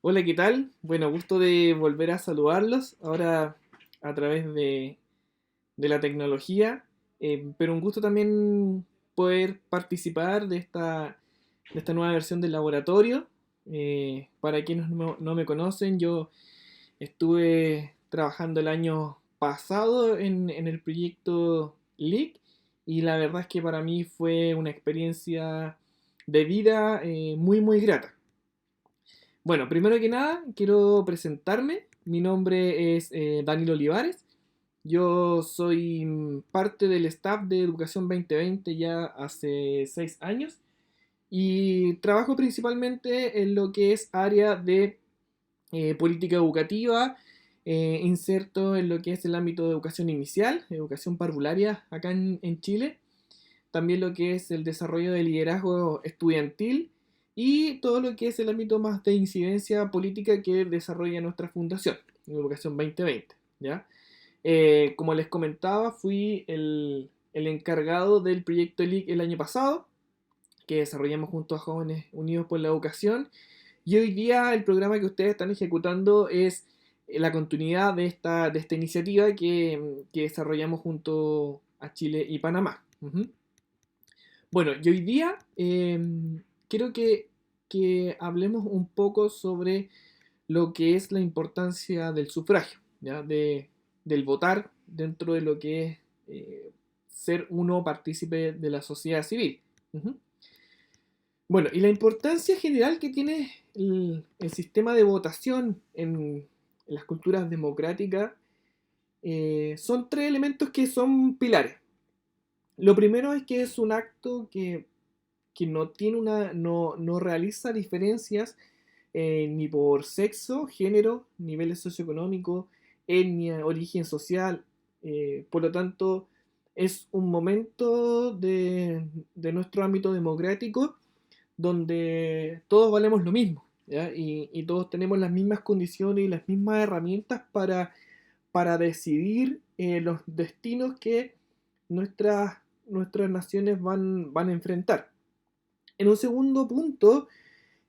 Hola, ¿qué tal? Bueno, gusto de volver a saludarlos, ahora a través de la tecnología, pero un gusto también poder participar de esta nueva versión del laboratorio. Para quienes no me conocen, yo estuve trabajando el año pasado en el proyecto LEAK y la verdad es que para mí fue una experiencia de vida muy grata. Bueno, primero que nada, quiero presentarme. Mi nombre es Daniel Olivares. Yo soy parte del staff de Educación 2020 ya hace 6 años y trabajo principalmente en lo que es área de política educativa, inserto en lo que es el ámbito de educación inicial, educación parvularia acá en Chile, también lo que es el desarrollo de liderazgo estudiantil y todo lo que es el ámbito más de incidencia política que desarrolla nuestra fundación, Educación 2020, ¿ya? Como les comentaba, fui el encargado del proyecto ELIC el año pasado, que desarrollamos junto a Jóvenes Unidos por la Educación, y hoy día el programa que ustedes están ejecutando es la continuidad de esta iniciativa que desarrollamos junto a Chile y Panamá. Ujú. Bueno, y hoy día quiero que hablemos un poco sobre lo que es la importancia del sufragio, ¿ya? Del votar dentro de lo que es ser uno partícipe de la sociedad civil. Ujú. Bueno, y la importancia general que tiene el sistema de votación en las culturas democráticas son tres elementos que son pilares. Lo primero es que es un acto que no realiza diferencias ni por sexo, género, niveles socioeconómicos, etnia, origen social. Por lo tanto, es un momento de nuestro ámbito democrático donde todos valemos lo mismo, ¿ya? Y todos tenemos las mismas condiciones y las mismas herramientas para decidir los destinos que nuestras naciones van a enfrentar. En un segundo punto,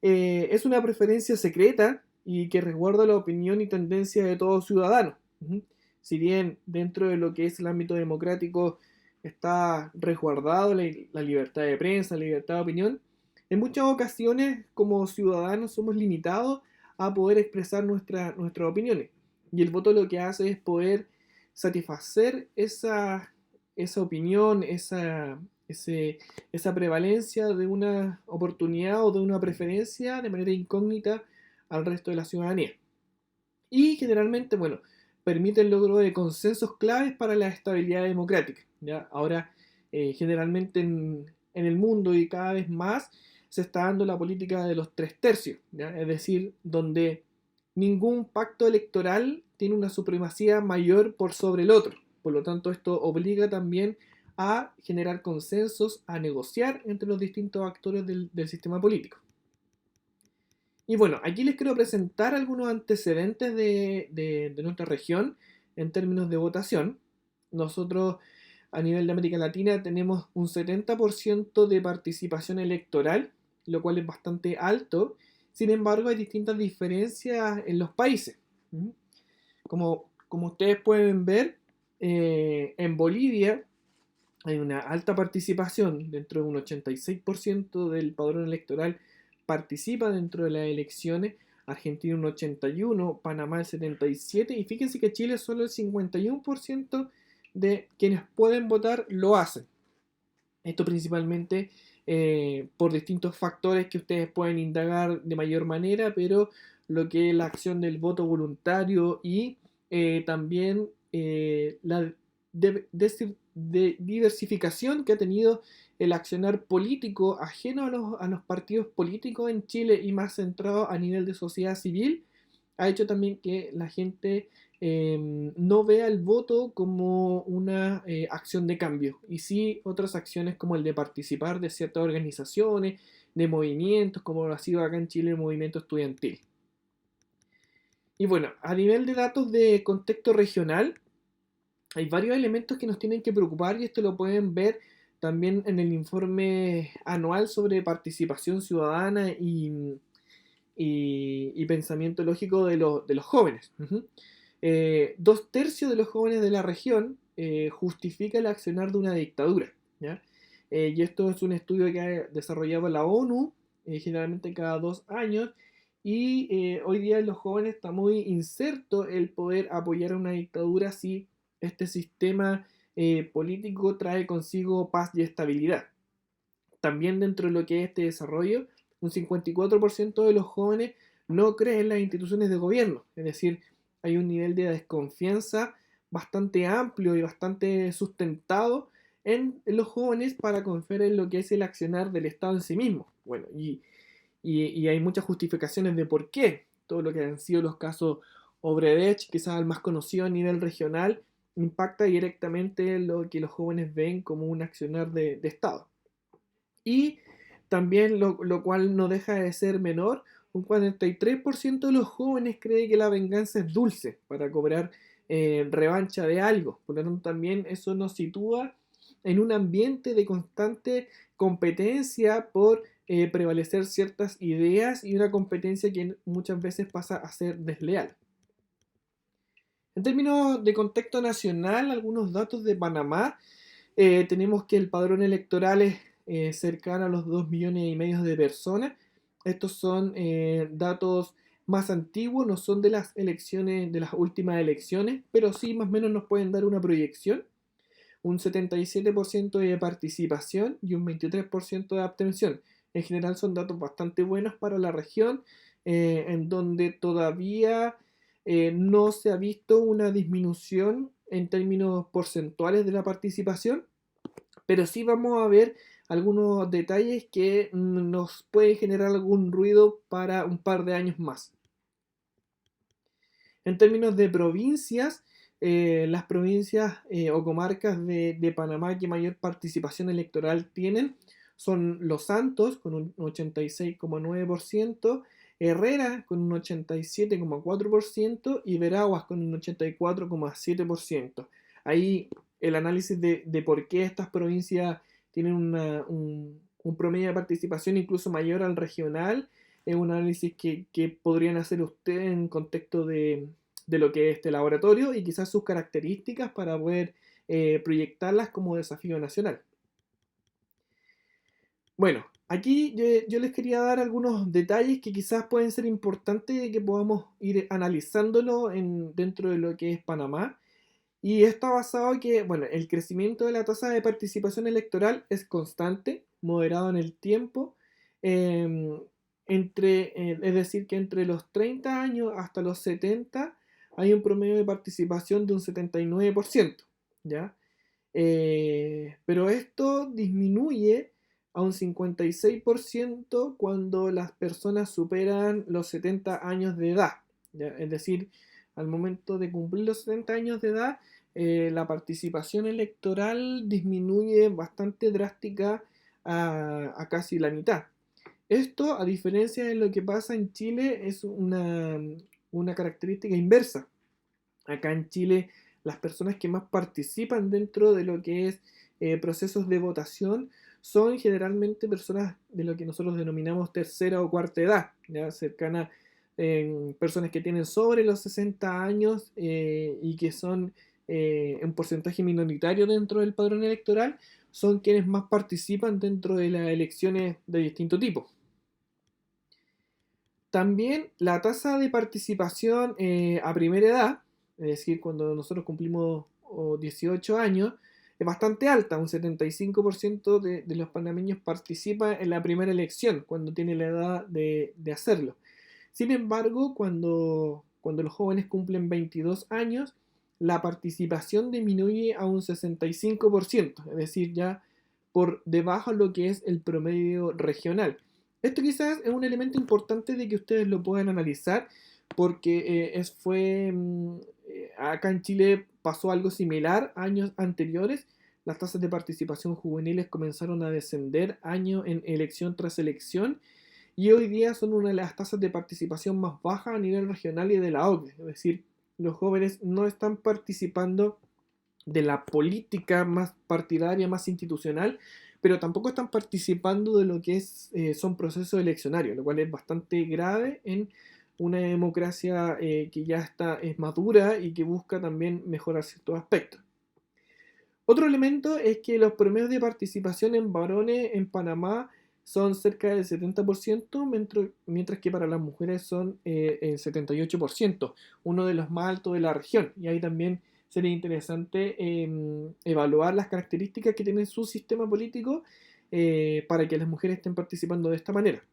es una preferencia secreta y que resguarda la opinión y tendencia de todo ciudadano. Ujú. Si bien dentro de lo que es el ámbito democrático está resguardado la libertad de prensa, la libertad de opinión, en muchas ocasiones como ciudadanos somos limitados a poder expresar nuestras opiniones. Y el voto lo que hace es poder satisfacer esa opinión, ese, esa prevalencia de una oportunidad o de una preferencia de manera incógnita al resto de la ciudadanía. Y generalmente, bueno, permite el logro de consensos claves para la estabilidad democrática. ¿Ya? Ahora, generalmente en el mundo y cada vez más se está dando la política de los tres tercios, ¿ya? Es decir, donde ningún pacto electoral tiene una supremacía mayor por sobre el otro. Por lo tanto, esto obliga también a generar consensos, a negociar entre los distintos actores del sistema político. Y bueno, aquí les quiero presentar algunos antecedentes de nuestra región en términos de votación. Nosotros a nivel de América Latina tenemos un 70% de participación electoral, lo cual es bastante alto. Sin embargo, hay distintas diferencias en los países. ¿Mm? Como ustedes pueden ver, en Bolivia hay una alta participación, dentro de un 86% del padrón electoral participa dentro de las elecciones, Argentina un 81%, Panamá el 77%, y fíjense que Chile solo el 51% de quienes pueden votar lo hacen. Esto principalmente por distintos factores que ustedes pueden indagar de mayor manera, pero lo que es la acción del voto voluntario y también la de diversificación que ha tenido el accionar político ajeno a los partidos políticos en Chile y más centrado a nivel de sociedad civil, ha hecho también que la gente no vea el voto como una acción de cambio, y sí otras acciones como el de participar de ciertas organizaciones, de movimientos, como lo ha sido acá en Chile el movimiento estudiantil. Y bueno, a nivel de datos de contexto regional, hay varios elementos que nos tienen que preocupar y esto lo pueden ver también en el informe anual sobre participación ciudadana y pensamiento lógico de los jóvenes. Ujú. 2/3 de los jóvenes de la región justifica el accionar de una dictadura, ¿ya? Y esto es un estudio que ha desarrollado la ONU, generalmente cada 2 años, y hoy día en los jóvenes está muy incerto el poder apoyar a una dictadura si este sistema político trae consigo paz y estabilidad. También dentro de lo que es este desarrollo, un 54% de los jóvenes no creen en las instituciones de gobierno, es decir, hay un nivel de desconfianza bastante amplio y bastante sustentado en los jóvenes para confiar en lo que es el accionar del Estado en sí mismo. Bueno, y hay muchas justificaciones de por qué. Todo lo que han sido los casos Obredech, quizás el más conocido a nivel regional, impacta directamente lo que los jóvenes ven como un accionar de Estado. Y también, lo cual no deja de ser menor, un 43% de los jóvenes cree que la venganza es dulce para cobrar revancha de algo. Por lo tanto, también eso nos sitúa en un ambiente de constante competencia por prevalecer ciertas ideas y una competencia que muchas veces pasa a ser desleal. En términos de contexto nacional, algunos datos de Panamá. Tenemos que el padrón electoral es cercano a los 2,5 millones de personas. Estos son datos más antiguos, no son de las elecciones, de las últimas elecciones, pero sí más o menos nos pueden dar una proyección. Un 77% de participación y un 23% de abstención. En general son datos bastante buenos para la región, en donde todavía no se ha visto una disminución en términos porcentuales de la participación, pero sí vamos a ver algunos detalles que nos pueden generar algún ruido para un par de años más. En términos de provincias, las provincias o comarcas de Panamá que mayor participación electoral tienen son Los Santos con un 86,9%, Herrera con un 87,4% y Veraguas con un 84,7%. Ahí el análisis de por qué estas provincias tienen un promedio de participación incluso mayor al regional es un análisis que podrían hacer ustedes en contexto de lo que es este laboratorio y quizás sus características para poder proyectarlas como desafío nacional. Bueno, aquí yo les quería dar algunos detalles que quizás pueden ser importantes que podamos ir analizándolo dentro de lo que es Panamá. Y está basado en que, bueno, el crecimiento de la tasa de participación electoral es constante, moderado en el tiempo, em, es decir, que entre los 30 años hasta los 70 hay un promedio de participación de un 79%, ¿ya? Pero esto disminuye a un 56% cuando las personas superan los 70 años de edad, ¿ya? Es decir, al momento de cumplir los 70 años de edad, la participación electoral disminuye bastante drástica a casi la mitad. Esto, a diferencia de lo que pasa en Chile, es una característica inversa. Acá en Chile, las personas que más participan dentro de lo que es procesos de votación son generalmente personas de lo que nosotros denominamos tercera o cuarta edad, ¿ya? Cercana, personas que tienen sobre los 60 años y que son un porcentaje minoritario dentro del padrón electoral, son quienes más participan dentro de las elecciones de distinto tipo. También la tasa de participación a primera edad, es decir, cuando nosotros cumplimos 18 años, es bastante alta. Un 75% de los panameños participa en la primera elección, cuando tiene la edad de hacerlo. Sin embargo, cuando los jóvenes cumplen 22 años, la participación disminuye a un 65%, es decir, ya por debajo de lo que es el promedio regional. Esto quizás es un elemento importante de que ustedes lo puedan analizar porque acá en Chile pasó algo similar años anteriores. Las tasas de participación juveniles comenzaron a descender año en elección tras elección y hoy día son una de las tasas de participación más bajas a nivel regional y de la OCDE. Es decir, los jóvenes no están participando de la política más partidaria, más institucional, pero tampoco están participando de lo que son procesos eleccionarios, lo cual es bastante grave en una democracia que ya es madura y que busca también mejorar ciertos aspectos. Otro elemento es que los promedios de participación en varones en Panamá son cerca del 70%, mientras que para las mujeres son el 78%, uno de los más altos de la región. Y ahí también sería interesante evaluar las características que tiene su sistema político para que las mujeres estén participando de esta manera.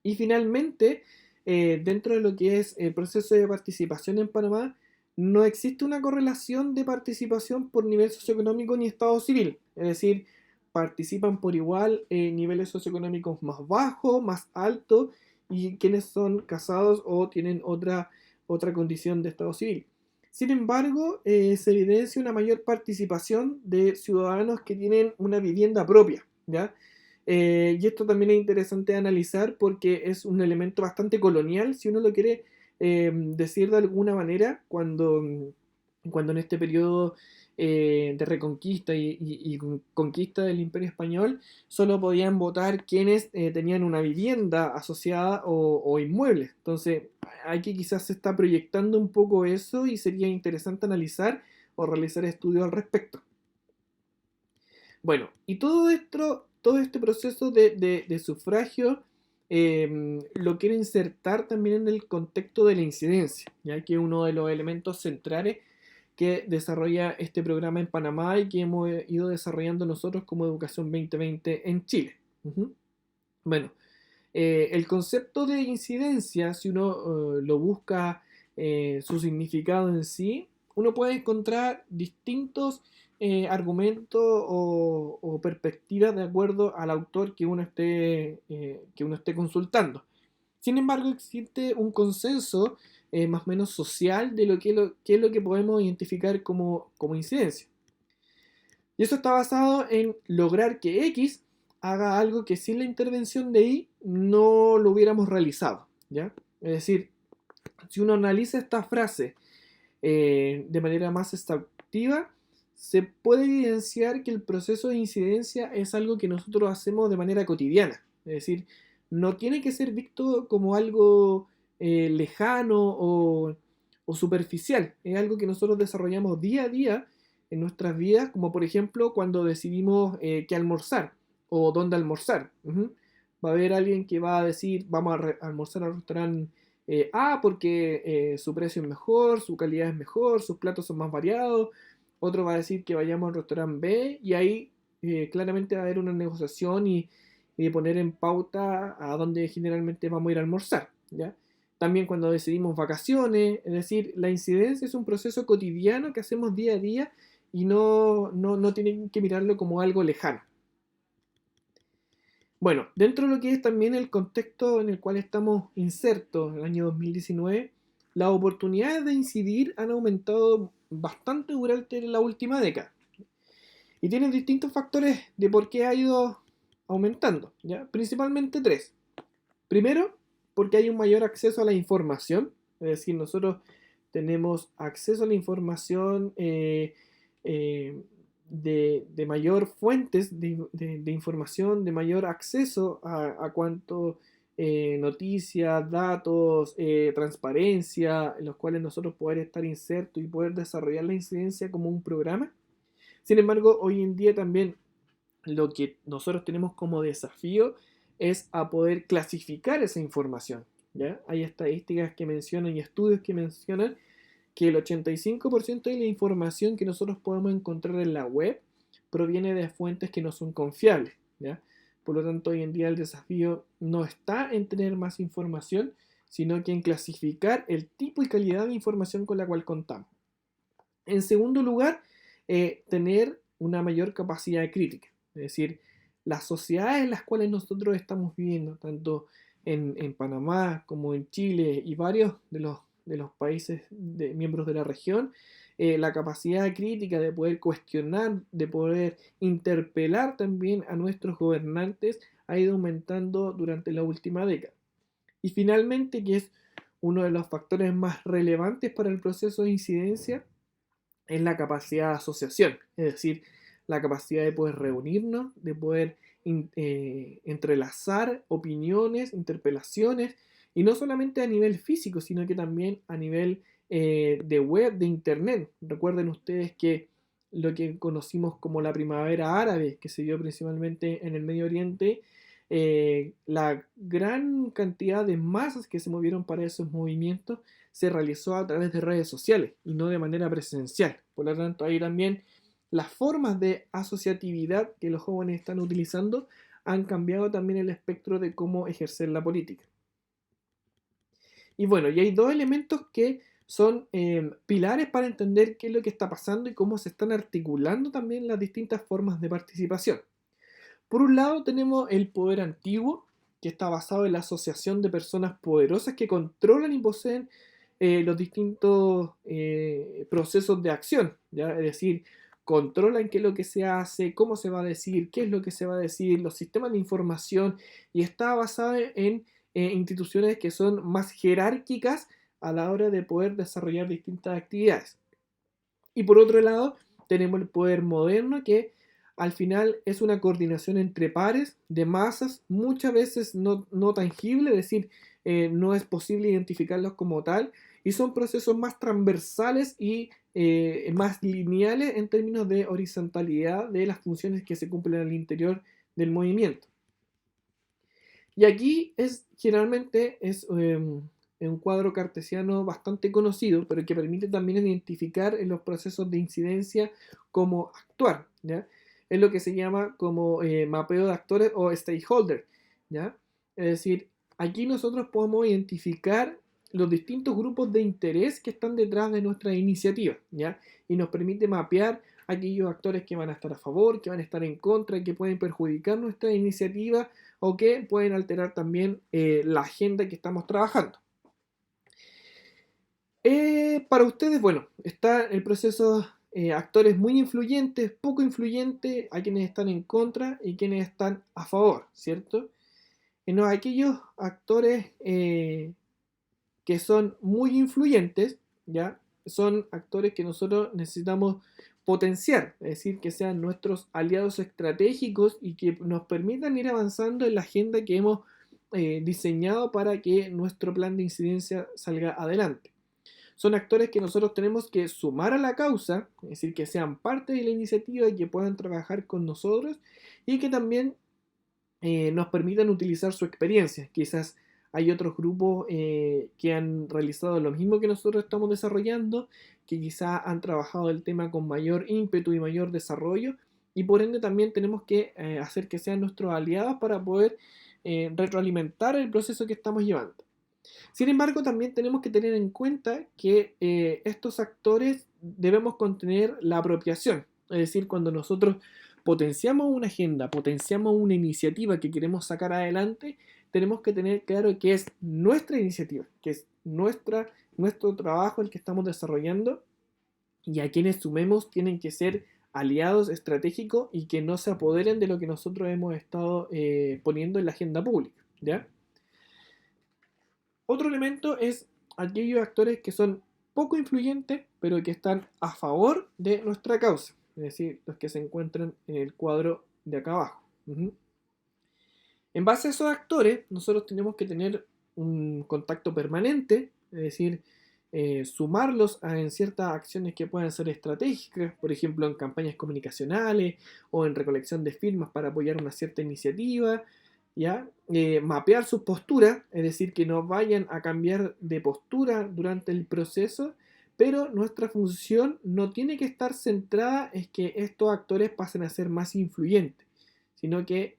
Y finalmente, dentro de lo que es el proceso de participación en Panamá, no existe una correlación de participación por nivel socioeconómico ni estado civil. Es decir, participan por igual niveles socioeconómicos más bajos, más altos, y quienes son casados o tienen otra condición de estado civil. Sin embargo, se evidencia una mayor participación de ciudadanos que tienen una vivienda propia, ¿ya? Y esto también es interesante analizar porque es un elemento bastante colonial, si uno lo quiere decir de alguna manera, cuando en este periodo de reconquista y conquista del Imperio Español, solo podían votar quienes tenían una vivienda asociada o inmuebles. Entonces, aquí quizás se está proyectando un poco eso y sería interesante analizar o realizar estudios al respecto. Bueno, y todo este proceso de sufragio lo quiero insertar también en el contexto de la incidencia, ya que es uno de los elementos centrales que desarrolla este programa en Panamá y que hemos ido desarrollando nosotros como Educación 2020 en Chile. Ujú. Bueno, el concepto de incidencia, si uno lo busca su significado en sí, uno puede encontrar distintos argumentos o perspectivas de acuerdo al autor que uno esté consultando. Sin embargo, existe un consenso más o menos social de qué es lo que podemos identificar como incidencia. Y eso está basado en lograr que X haga algo que sin la intervención de Y no lo hubiéramos realizado, ¿ya? Es decir, si uno analiza esta frase de manera más exhaustiva, se puede evidenciar que el proceso de incidencia es algo que nosotros hacemos de manera cotidiana. Es decir, no tiene que ser visto como algo lejano o superficial. Es algo que nosotros desarrollamos día a día en nuestras vidas, como por ejemplo cuando decidimos qué almorzar o dónde almorzar. Va a haber alguien que va a decir, vamos a almorzar al restaurante A porque su precio es mejor, su calidad es mejor, sus platos son más variados. Otro va a decir que vayamos al restaurante B y ahí claramente va a haber una negociación y poner en pauta a dónde generalmente vamos a ir a almorzar, ¿ya? También cuando decidimos vacaciones, es decir, la incidencia es un proceso cotidiano que hacemos día a día y no tienen que mirarlo como algo lejano. Bueno, dentro de lo que es también el contexto en el cual estamos insertos en el año 2019, las oportunidades de incidir han aumentado bastante durante la última década. Y tienen distintos factores de por qué ha ido aumentando, ¿ya? Principalmente tres. Primero, porque hay un mayor acceso a la información, es decir, nosotros tenemos acceso a la información eh, de mayor fuentes de información, de mayor acceso a cuanto noticias, datos, transparencia, en los cuales nosotros poder estar insertos y poder desarrollar la incidencia como un programa. Sin embargo, hoy en día también lo que nosotros tenemos como desafío es a poder clasificar esa información, ¿ya? Hay estadísticas que mencionan y estudios que mencionan que el 85% de la información que nosotros podemos encontrar en la web proviene de fuentes que no son confiables, ¿ya? Por lo tanto, hoy en día el desafío no está en tener más información, sino que en clasificar el tipo y calidad de información con la cual contamos. En segundo lugar, tener una mayor capacidad crítica, es decir, las sociedades en las cuales nosotros estamos viviendo, tanto en Panamá como en Chile y varios de los países miembros de la región, la capacidad crítica de poder cuestionar, de poder interpelar también a nuestros gobernantes ha ido aumentando durante la última década. Y finalmente, que es uno de los factores más relevantes para el proceso de incidencia, es la capacidad de asociación, es decir, la capacidad de poder reunirnos, de poder entrelazar opiniones, interpelaciones, y no solamente a nivel físico, sino que también a nivel de web, de internet. Recuerden ustedes que lo que conocimos como la primavera árabe, que se dio principalmente en el Medio Oriente, la gran cantidad de masas que se movieron para esos movimientos se realizó a través de redes sociales y no de manera presencial. Por lo tanto, ahí también las formas de asociatividad que los jóvenes están utilizando han cambiado también el espectro de cómo ejercer la política. Y bueno, y hay dos elementos que son pilares para entender qué es lo que está pasando y cómo se están articulando también las distintas formas de participación. Por un lado tenemos el poder antiguo, que está basado en la asociación de personas poderosas que controlan y poseen los distintos procesos de acción, ¿ya? Es decir, controlan qué es lo que se hace, cómo se va a decir, qué es lo que se va a decir, los sistemas de información, y está basado en instituciones que son más jerárquicas a la hora de poder desarrollar distintas actividades. Y por otro lado, tenemos el poder moderno que al final es una coordinación entre pares de masas, muchas veces no tangible, es decir, no es posible identificarlos como tal, y son procesos más transversales y más lineales en términos de horizontalidad de las funciones que se cumplen al interior del movimiento. Y aquí generalmente es un cuadro cartesiano bastante conocido, pero que permite también identificar en los procesos de incidencia cómo actuar, ¿ya? Es lo que se llama como mapeo de actores o stakeholder, ¿ya? Es decir, aquí nosotros podemos identificar los distintos grupos de interés que están detrás de nuestra iniciativa, ¿ya? Y nos permite mapear aquellos actores que van a estar a favor, que van a estar en contra, que pueden perjudicar nuestra iniciativa o que pueden alterar también la agenda que estamos trabajando. Para ustedes, bueno, está el proceso actores muy influyentes, poco influyentes, hay quienes están en contra y quienes están a favor, ¿cierto? No, aquellos actores que son muy influyentes, ¿ya? Son actores que nosotros necesitamos potenciar, es decir, que sean nuestros aliados estratégicos y que nos permitan ir avanzando en la agenda que hemos diseñado para que nuestro plan de incidencia salga adelante. Son actores que nosotros tenemos que sumar a la causa, es decir, que sean parte de la iniciativa y que puedan trabajar con nosotros y que también nos permitan utilizar su experiencia. Quizás hay otros grupos que han realizado lo mismo que nosotros estamos desarrollando, que quizás han trabajado el tema con mayor ímpetu y mayor desarrollo, y por ende también tenemos que hacer que sean nuestros aliados para poder retroalimentar el proceso que estamos llevando. Sin embargo, también tenemos que tener en cuenta que estos actores debemos contener la apropiación, es decir, cuando nosotros potenciamos una agenda, potenciamos una iniciativa que queremos sacar adelante, tenemos que tener claro que es nuestra iniciativa, que es nuestro trabajo el que estamos desarrollando, y a quienes sumemos tienen que ser aliados estratégicos y que no se apoderen de lo que nosotros hemos estado poniendo en la agenda pública, ¿ya? Otro elemento es aquellos actores que son poco influyentes, pero que están a favor de nuestra causa, es decir, los que se encuentran en el cuadro de acá abajo. En base a esos actores, nosotros tenemos que tener un contacto permanente, es decir, sumarlos en ciertas acciones que puedan ser estratégicas, por ejemplo, en campañas comunicacionales o en recolección de firmas para apoyar una cierta iniciativa, ¿ya? Mapear sus posturas, es decir, que no vayan a cambiar de postura durante el proceso, pero nuestra función no tiene que estar centrada en que estos actores pasen a ser más influyentes, sino que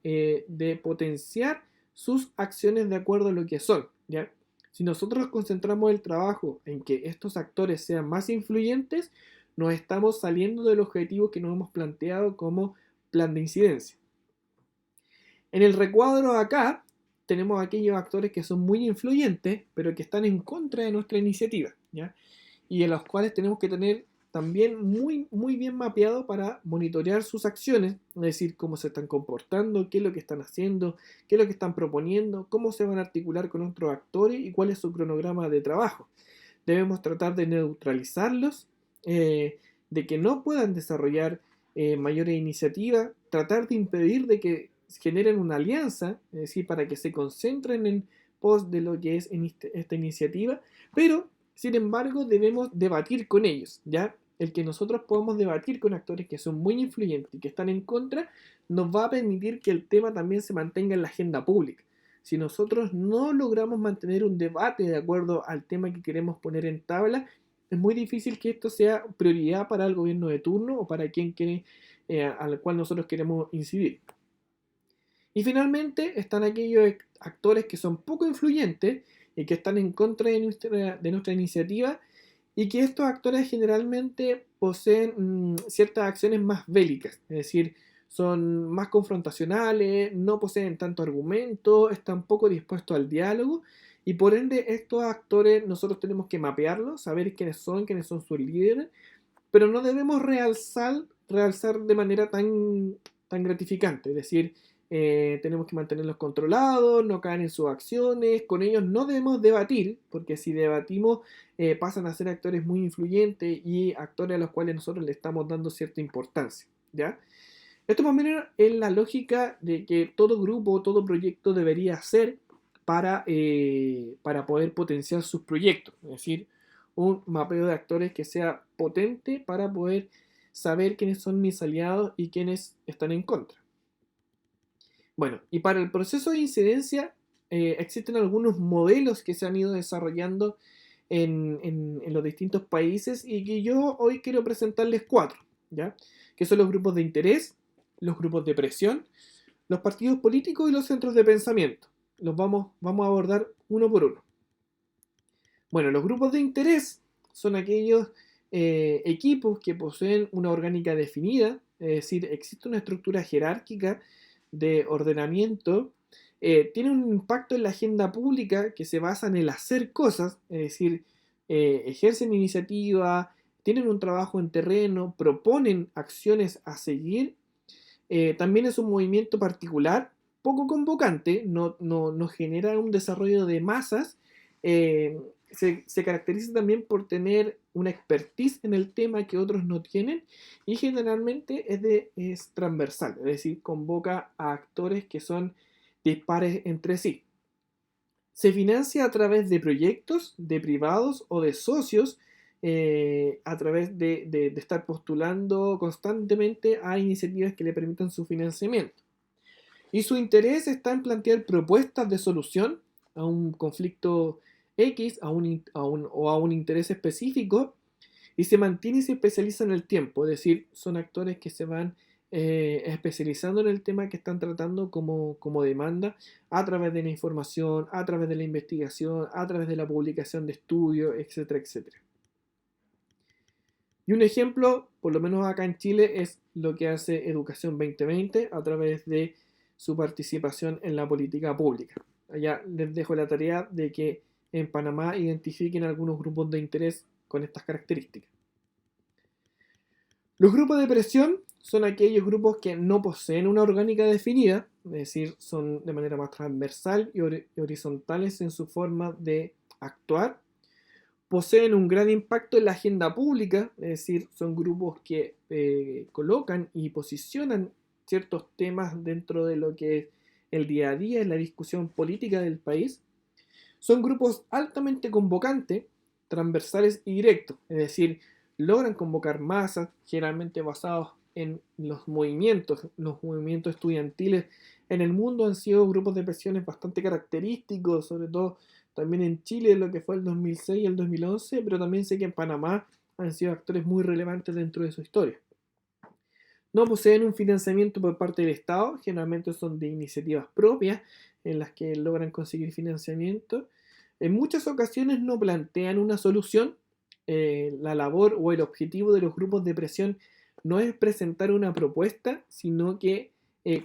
de potenciar sus acciones de acuerdo a lo que son, ¿ya? Si nosotros concentramos el trabajo en que estos actores sean más influyentes, nos estamos saliendo del objetivo que nos hemos planteado como plan de incidencia. En el recuadro acá tenemos aquellos actores que son muy influyentes, pero que están en contra de nuestra iniciativa, ¿ya? Y en los cuales tenemos que tener también muy bien mapeado para monitorear sus acciones, es decir, cómo se están comportando, qué es lo que están haciendo, qué es lo que están proponiendo, cómo se van a articular con otros actores y cuál es su cronograma de trabajo. Debemos tratar de neutralizarlos, de que no puedan desarrollar mayores iniciativas, tratar de impedir de que generen una alianza, es decir, para que se concentren en pos de lo que es en esta iniciativa, pero sin embargo debemos debatir con ellos, ¿ya? El que nosotros podamos debatir con actores que son muy influyentes y que están en contra, nos va a permitir que el tema también se mantenga en la agenda pública. Si nosotros no logramos mantener un debate de acuerdo al tema que queremos poner en tabla, es muy difícil que esto sea prioridad para el gobierno de turno o para quien quiere, al cual nosotros queremos incidir. Y finalmente están aquellos actores que son poco influyentes y que están en contra de nuestra iniciativa, y que estos actores generalmente poseen ciertas acciones más bélicas, es decir, son más confrontacionales, no poseen tanto argumento, están poco dispuestos al diálogo, y por ende estos actores nosotros tenemos que mapearlos, saber quiénes son sus líderes, pero no debemos realzar de manera tan gratificante, es decir, tenemos que mantenerlos controlados, no caer en sus acciones, con ellos no debemos debatir, porque si debatimos pasan a ser actores muy influyentes y actores a los cuales nosotros le estamos dando cierta importancia, ¿ya? Esto más o menos es la lógica de que todo grupo, todo proyecto debería hacer para poder potenciar sus proyectos, es decir, un mapeo de actores que sea potente para poder saber quiénes son mis aliados y quiénes están en contra. Bueno, y para el proceso de incidencia existen algunos modelos que se han ido desarrollando en los distintos países y que yo hoy quiero presentarles cuatro, ¿ya? Que son los grupos de interés, los grupos de presión, los partidos políticos y los centros de pensamiento. Vamos a abordar uno por uno. Bueno, los grupos de interés son aquellos equipos que poseen una orgánica definida, es decir, existe una estructura jerárquica de ordenamiento, tiene un impacto en la agenda pública que se basa en el hacer cosas, es decir, ejercen iniciativa, tienen un trabajo en terreno, proponen acciones a seguir. También es un movimiento particular, poco convocante, no genera un desarrollo de masas. eh, se caracteriza también por tener una expertise en el tema que otros no tienen, y generalmente es transversal, es decir, convoca a actores que son dispares entre sí. Se financia a través de proyectos, de privados o de socios, a través de estar postulando constantemente a iniciativas que le permitan su financiamiento. Y su interés está en plantear propuestas de solución a un conflicto X, o a un interés específico, y se mantiene y se especializa en el tiempo, es decir, son actores que se van especializando en el tema que están tratando como demanda, a través de la información, a través de la investigación, a través de la publicación de estudios, etcétera, etcétera. Y un ejemplo, por lo menos acá en Chile, es lo que hace Educación 2020 a través de su participación en la política pública. Allá les dejo la tarea de que en Panamá identifiquen algunos grupos de interés con estas características. Los grupos de presión son aquellos grupos que no poseen una orgánica definida, es decir, son de manera más transversal y horizontales en su forma de actuar. Poseen un gran impacto en la agenda pública, es decir, son grupos que colocan y posicionan ciertos temas dentro de lo que es el día a día, en la discusión política del país. Son grupos altamente convocantes, transversales y directos, es decir, logran convocar masas, generalmente basados en los movimientos estudiantiles en el mundo han sido grupos de presiones bastante característicos, sobre todo también en Chile, lo que fue el 2006 y el 2011, pero también sé que en Panamá han sido actores muy relevantes dentro de su historia. No poseen un financiamiento por parte del Estado, generalmente son de iniciativas propias en las que logran conseguir financiamiento. En muchas ocasiones no plantean una solución. La labor o el objetivo de los grupos de presión no es presentar una propuesta, sino que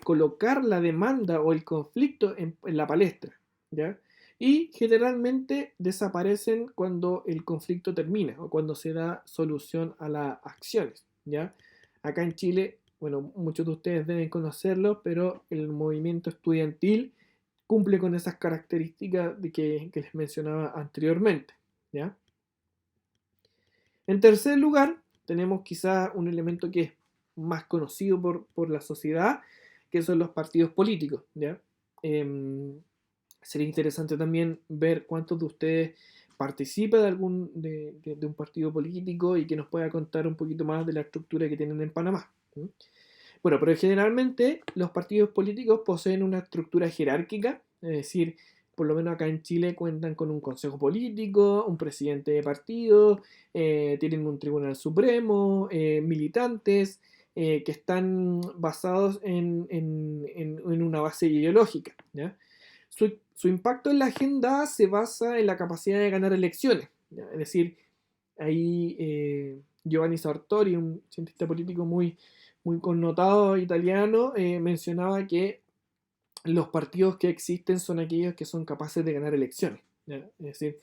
colocar la demanda o el conflicto en la palestra, ¿ya? Y generalmente desaparecen cuando el conflicto termina o cuando se da solución a las acciones, ¿ya? Acá en Chile, bueno, muchos de ustedes deben conocerlo, pero el movimiento estudiantil cumple con esas características que les mencionaba anteriormente, ¿ya? En tercer lugar, tenemos quizá un elemento que es más conocido por la sociedad, que son los partidos políticos, ¿ya? Sería interesante también ver cuántos de ustedes participa de un partido político y que nos pueda contar un poquito más de la estructura que tienen en Panamá. ¿Mm? Bueno, pero generalmente los partidos políticos poseen una estructura jerárquica, es decir, por lo menos acá en Chile cuentan con un consejo político, un presidente de partido, tienen un tribunal supremo, militantes que están basados en una base ideológica, ¿ya? Su impacto en la agenda se basa en la capacidad de ganar elecciones, ¿ya? Es decir, ahí Giovanni Sartori, un cientista político muy connotado italiano, mencionaba que los partidos que existen son aquellos que son capaces de ganar elecciones, ¿ya? Es decir,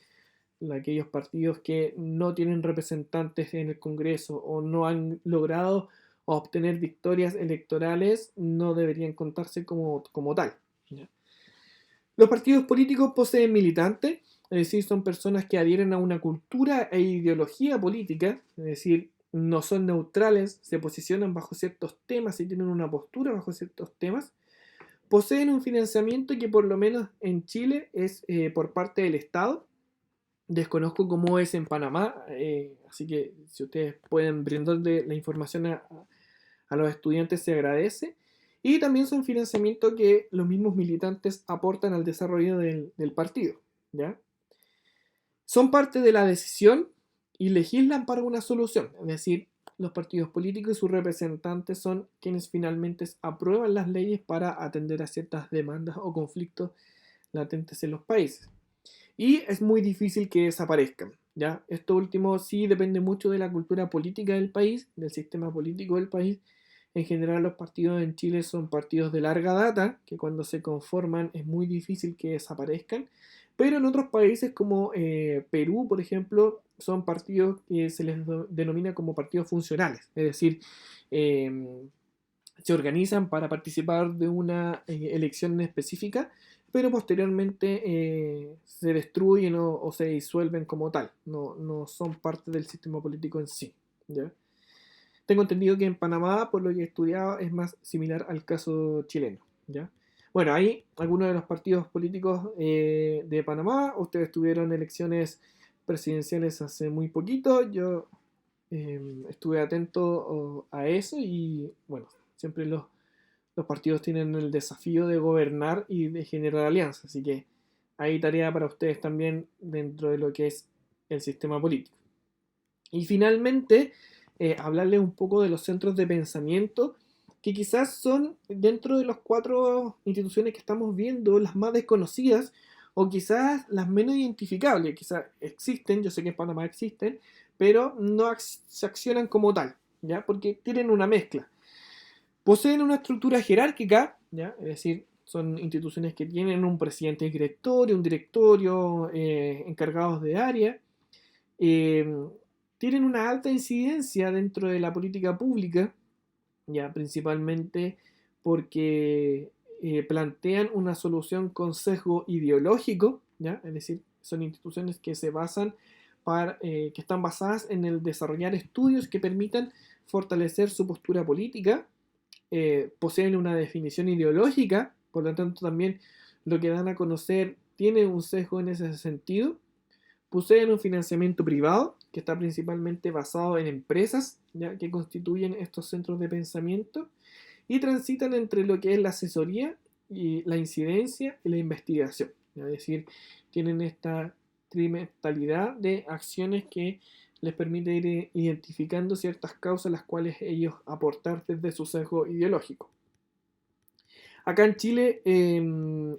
aquellos partidos que no tienen representantes en el Congreso o no han logrado obtener victorias electorales no deberían contarse como tal, ¿ya? Los partidos políticos poseen militantes, es decir, son personas que adhieren a una cultura e ideología política, es decir, no son neutrales, se posicionan bajo ciertos temas y tienen una postura bajo ciertos temas. Poseen un financiamiento que por lo menos en Chile es por parte del Estado. Desconozco cómo es en Panamá, así que si ustedes pueden brindarle la información a los estudiantes se agradece. Y también son financiamiento que los mismos militantes aportan al desarrollo del partido, ¿ya? Son parte de la decisión y legislan para una solución, es decir, los partidos políticos y sus representantes son quienes finalmente aprueban las leyes para atender a ciertas demandas o conflictos latentes en los países. Y es muy difícil que desaparezcan, ¿ya? Esto último sí depende mucho de la cultura política del país, del sistema político del país. En general los partidos en Chile son partidos de larga data, que cuando se conforman es muy difícil que desaparezcan, pero en otros países como Perú, por ejemplo, son partidos que se les denomina como partidos funcionales, es decir, eh, se organizan para participar de una elección específica, pero posteriormente se destruyen o se disuelven como tal, no son parte del sistema político en sí, ¿ya? Tengo entendido que en Panamá, por lo que he estudiado, es más similar al caso chileno, ¿ya? Bueno, ahí algunos de los partidos políticos de Panamá, ustedes tuvieron elecciones presidenciales hace muy poquito, yo estuve atento a eso y bueno, siempre los partidos tienen el desafío de gobernar y de generar alianzas, así que hay tarea para ustedes también dentro de lo que es el sistema político. Y finalmente, hablarles un poco de los centros de pensamiento, que quizás son dentro de las cuatro instituciones que estamos viendo las más desconocidas o quizás las menos identificables. Quizás existen, yo sé que en Panamá existen, pero no se accionan como tal, ¿ya? Porque tienen una mezcla. Poseen una estructura jerárquica, ¿ya? Es decir, son instituciones que tienen un presidente directorio, un directorio encargados de área. eh, Tienen una alta incidencia dentro de la política pública, ya principalmente porque plantean una solución con sesgo ideológico, ¿ya? Es decir, son instituciones que se basan que están basadas en el desarrollar estudios que permitan fortalecer su postura política, poseen una definición ideológica, por lo tanto también lo que dan a conocer tiene un sesgo en ese sentido. Poseen un financiamiento privado que está principalmente basado en empresas, ¿ya? Que constituyen estos centros de pensamiento y transitan entre lo que es la asesoría y la incidencia y la investigación, ¿ya? Es decir, tienen esta trimestralidad de acciones que les permite ir identificando ciertas causas las cuales ellos aportar desde su sesgo ideológico. Acá en Chile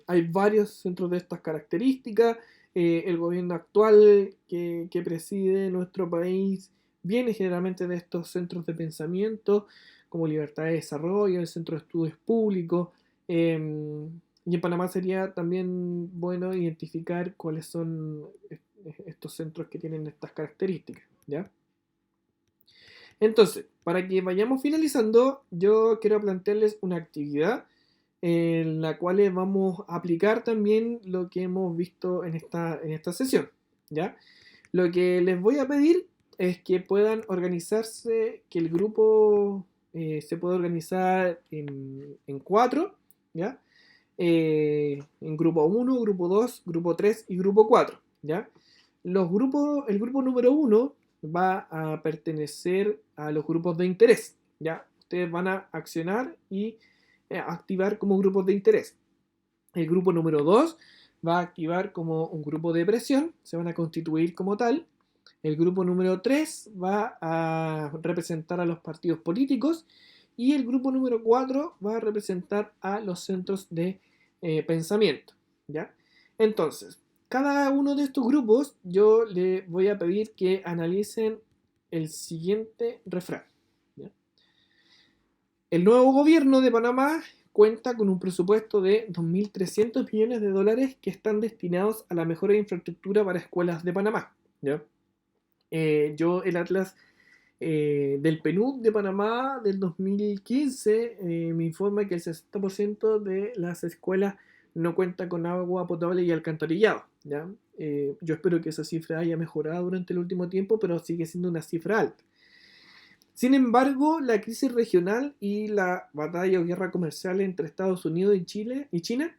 hay varios centros de estas características. El gobierno actual que preside nuestro país viene generalmente de estos centros de pensamiento, como Libertad de Desarrollo, el Centro de Estudios Públicos. Y en Panamá sería también bueno identificar cuáles son estos centros que tienen estas características, ¿ya? Entonces, para que vayamos finalizando, yo quiero plantearles una actividad en la cual vamos a aplicar también lo que hemos visto en esta sesión, ¿ya? Lo que les voy a pedir es que puedan organizarse, que el grupo se puede organizar en cuatro, ¿ya? En grupo 1, grupo 2, grupo 3 y grupo 4, ¿ya? El grupo número 1 va a pertenecer a los grupos de interés, ¿ya? Ustedes van a accionar y activar como grupos de interés. El grupo número 2 va a activar como un grupo de presión, se van a constituir como tal. El grupo número 3 va a representar a los partidos políticos y el grupo número 4 va a representar a los centros de pensamiento, ¿ya? Entonces, cada uno de estos grupos yo le voy a pedir que analicen el siguiente refrán, ¿ya? El nuevo gobierno de Panamá cuenta con un presupuesto de 2.300 millones de dólares que están destinados a la mejora de infraestructura para escuelas de Panamá, ¿ya? El Atlas del PNUD de Panamá del 2015 me informa que el 60% de las escuelas no cuenta con agua potable y alcantarillado, ¿ya? Yo espero que esa cifra haya mejorado durante el último tiempo, pero sigue siendo una cifra alta. Sin embargo, la crisis regional y la batalla o guerra comercial entre Estados Unidos y China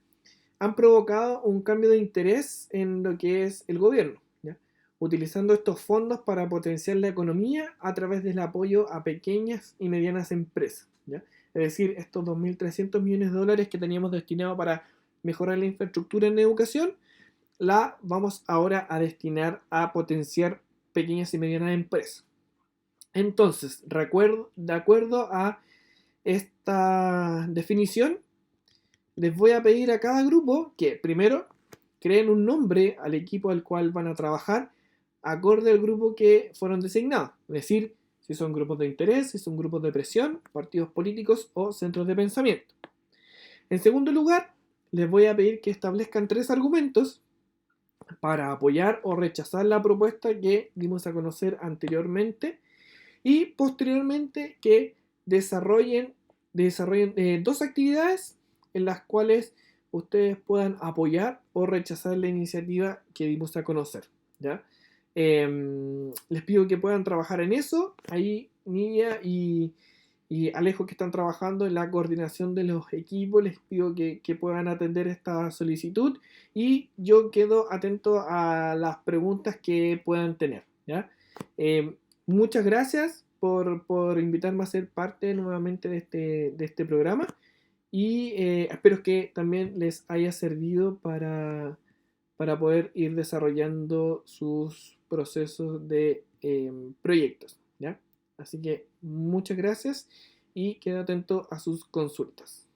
han provocado un cambio de interés en lo que es el gobierno, ¿ya? Utilizando estos fondos para potenciar la economía a través del apoyo a pequeñas y medianas empresas, ¿ya? Es decir, estos 2.300 millones de dólares que teníamos destinados para mejorar la infraestructura en educación, la vamos ahora a destinar a potenciar pequeñas y medianas empresas. Entonces, de acuerdo a esta definición, les voy a pedir a cada grupo que primero creen un nombre al equipo al cual van a trabajar acorde al grupo que fueron designados. Es decir, si son grupos de interés, si son grupos de presión, partidos políticos o centros de pensamiento. En segundo lugar, les voy a pedir que establezcan 3 argumentos para apoyar o rechazar la propuesta que dimos a conocer anteriormente y posteriormente que desarrollen 2 actividades en las cuales ustedes puedan apoyar o rechazar la iniciativa que dimos a conocer, ¿ya? Les pido que puedan trabajar en eso. Ahí Niña y Alejo, que están trabajando en la coordinación de los equipos, les pido que puedan atender esta solicitud y yo quedo atento a las preguntas que puedan tener, ¿ya? Muchas gracias por invitarme a ser parte nuevamente de este programa y espero que también les haya servido para poder ir desarrollando sus procesos de proyectos, ¿ya? Así que muchas gracias y quedo atento a sus consultas.